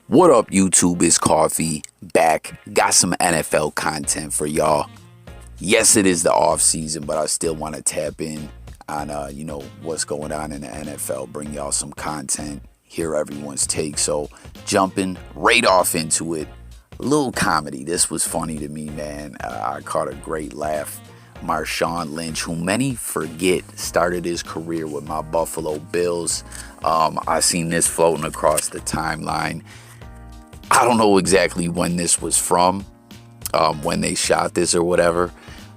What up, YouTube? It's Coffee back. Got some NFL content for y'all. Yes, it is the off season, but I still want to tap in on what's going on in the NFL. Bring y'all some content, hear everyone's take. So jumping right off into it, a little comedy. This was funny to me, man. I caught a great laugh. MARSHAWN Lynch, who many forget started his career with my Buffalo Bills. I seen this floating across the timeline. I don't know exactly when this was from, when they shot this or whatever,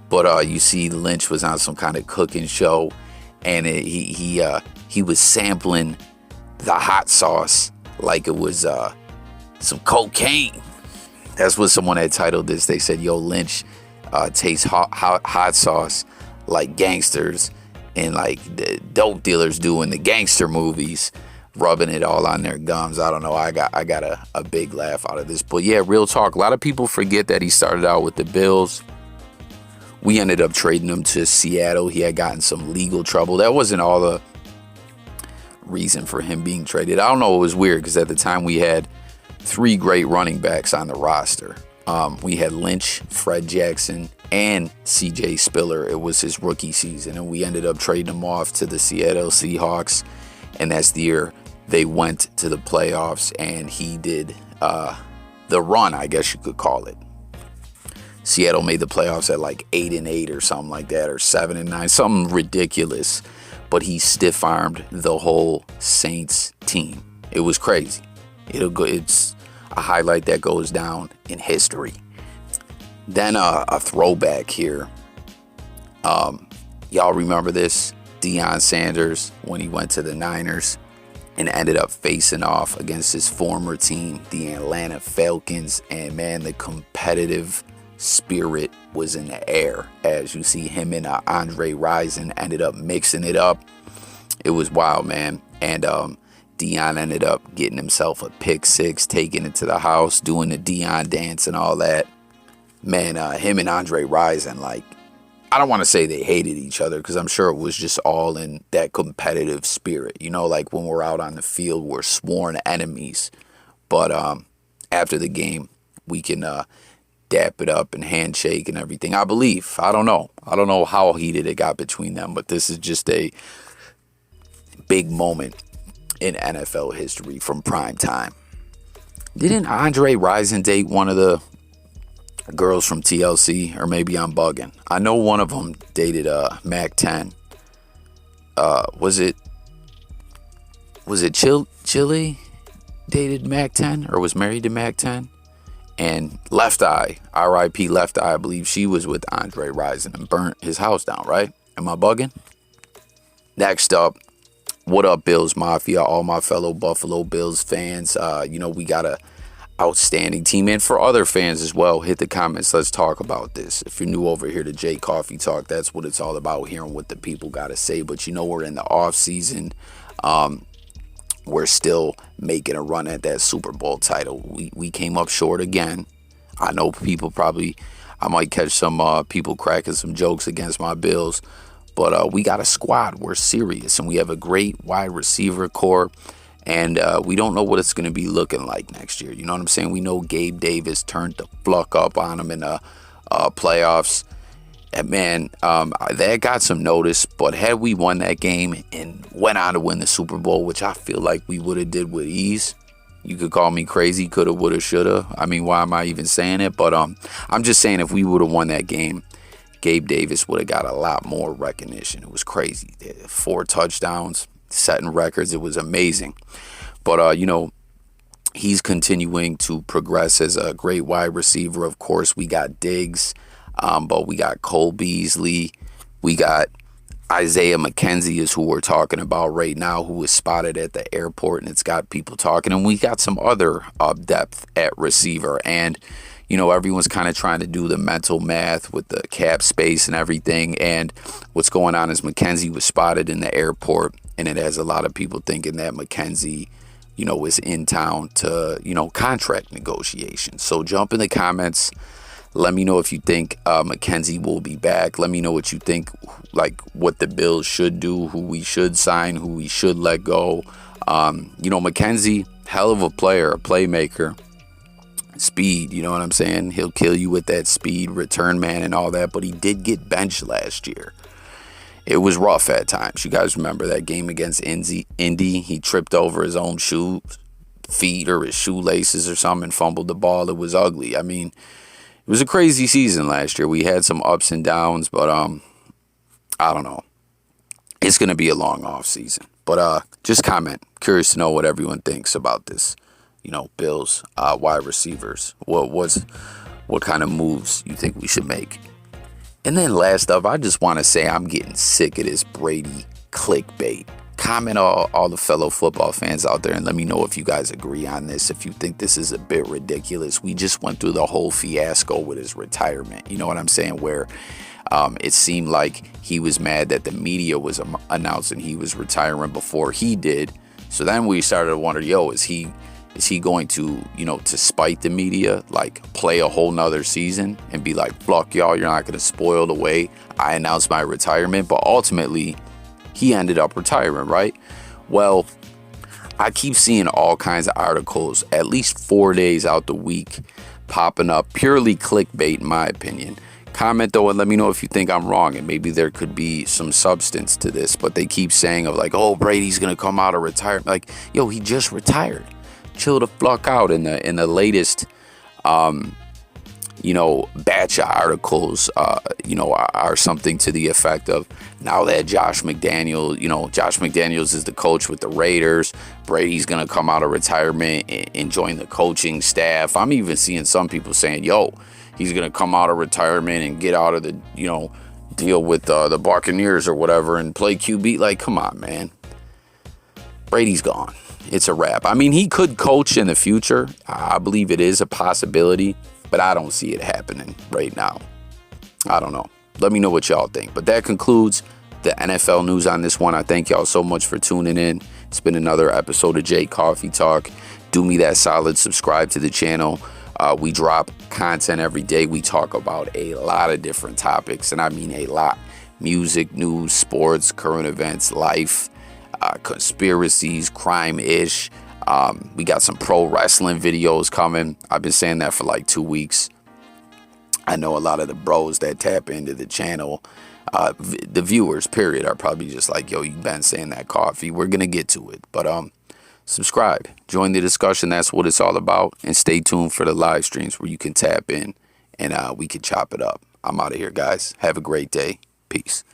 but you see Lynch was on some kind of cooking show, and he was sampling the hot sauce like it was some cocaine. That's what someone had titled this. They said, "Yo, Lynch tastes hot sauce like gangsters and like the dope dealers do in the gangster movies." Rubbing it all on their gums. I don't know. I got a big laugh out of this. But yeah, real talk. A lot of people forget that he started out with the Bills. We ended up trading him to Seattle. He had gotten some legal trouble. That wasn't all the reason for him being traded. I don't know. It was weird because at the time we had three great running backs on the roster. We had Lynch, Fred Jackson, and CJ Spiller. It was his rookie season. And we ended up trading him off to the Seattle Seahawks. And that's the year they went to the playoffs, and he did the run, I guess you could call it. Seattle made the playoffs at like 8-8 or something like that, or 7-9, something ridiculous. But he stiff-armed the whole Saints team. It was crazy. It's a highlight that goes down in history. Then a throwback here. Y'all remember this? Deion Sanders, when he went to the Niners and ended up facing off against his former team, the Atlanta Falcons. And man, the competitive spirit was in the air. As you see, him and Andre Rison ended up mixing it up. It was wild, man. And Deion ended up getting himself a pick six, taking it to the house, doing the Deion dance and all that. Man, him and Andre Rison, like, I don't want to say they hated each other, because I'm sure it was just all in that competitive spirit. You know, like when we're out on the field, we're sworn enemies. But after the game, we can dap it up and handshake and everything. I believe. I don't know. I don't know how heated it got between them, but this is just a big moment in NFL history from prime time. Didn't Andre Rison date one of the girls from TLC, or maybe I'm bugging? I know one of them dated Mac 10. Was it Chili dated Mac 10 or was married to Mac 10? And Left Eye, R.I.P. Left Eye, I believe she was with Andre Rison and burnt his house down, right? Am I bugging? Next up, what up, Bills Mafia? All my fellow Buffalo Bills fans. We got a outstanding team, and for other fans as well. Hit the comments, let's talk about this. If you're new over here to J Coffee Talk, that's what it's all about, hearing what the people got to say. But we're in the off season. We're still making a run at that Super Bowl title. We came up short again. I know I might catch some people cracking some jokes against my Bills, but we got a squad. We're serious, and we have a great wide receiver core. And we don't know what it's going to be looking like next year. You know what I'm saying? We know Gabe Davis turned the fluck up on him in the playoffs. And man, that got some notice. But had we won that game and went on to win the Super Bowl, which I feel like we would have did with ease. You could call me crazy, coulda, woulda, shoulda. I mean, why am I even saying it? But I'm just saying, if we would have won that game, Gabe Davis would have got a lot more recognition. It was crazy. 4 touchdowns. Setting records. It was amazing. But he's continuing to progress as a great wide receiver. Of course, we got Diggs, but we got Cole Beasley. We got Isaiah McKenzie is who we're talking about right now, who was spotted at the airport, and it's got people talking. And we got some other depth at receiver. And everyone's kind of trying to do the mental math with the cap space and everything. And what's going on is Mckenzie was spotted in the airport, and it has a lot of people thinking that Mckenzie, is in town to, contract negotiations. So jump in the comments. Let me know if you think Mckenzie will be back. Let me know what you think, like what the Bills should do, who we should sign, who we should let go. Mckenzie, Hell of a player, a playmaker. Speed, you know what I'm saying? He'll kill you with that speed, return man and all that, but he did get benched last year. It was rough at times. You guys remember that game against Indy? He tripped over his own feet or his shoelaces or something and fumbled the ball. It was ugly. I mean, it was a crazy season last year. We had some ups and downs, but I don't know. It's going to be a long off season. But just comment. Curious to know what everyone thinks about this. Bills, wide receivers. What kind of moves you think we should make? And then last up, I just want to say I'm getting sick of this Brady clickbait. Comment all the fellow football fans out there and let me know if you guys agree on this, if you think this is a bit ridiculous. We just went through the whole fiasco with his retirement. You know what I'm saying? Where it seemed like he was mad that the media was announcing he was retiring before he did. So then we started to wonder, is he going to, to spite the media, like play a whole nother season and be like, fuck y'all, you're not going to spoil the way I announced my retirement. But ultimately, he ended up retiring, right? Well, I keep seeing all kinds of articles, at least 4 days out the week, popping up, purely clickbait, in my opinion. Comment though and let me know if you think I'm wrong and maybe there could be some substance to this. But they keep saying of like, oh, Brady's going to come out of retirement. Like, he just retired. Chill the fuck out. In the latest batch of articles are something to the effect of, now that Josh McDaniels is the coach with the Raiders, Brady's gonna come out of retirement and join the coaching staff. I'm even seeing some people saying, he's gonna come out of retirement and get out of the deal with the Buccaneers or whatever and play QB. Like, come on, man. Brady's gone. It's a wrap. I mean, he could coach in the future. I believe it is a possibility, but I don't see it happening right now. I don't know. Let me know what y'all think. But that concludes the NFL news on this one. I thank y'all so much for tuning in. It's been another episode of Jay Coffee Talk. Do me that solid. Subscribe to the channel. We drop content every day. We talk about a lot of different topics, and I mean a lot. Music, news, sports, current events, life, conspiracies, crime-ish. We got some pro wrestling videos coming. I've been saying that for like 2 weeks. I know a lot of the bros that tap into the channel, the viewers, period, are probably just like, you've been saying that, Coffee. We're going to get to it. But subscribe. Join the discussion. That's what it's all about. And stay tuned for the live streams where you can tap in and we can chop it up. I'm out of here, guys. Have a great day. Peace.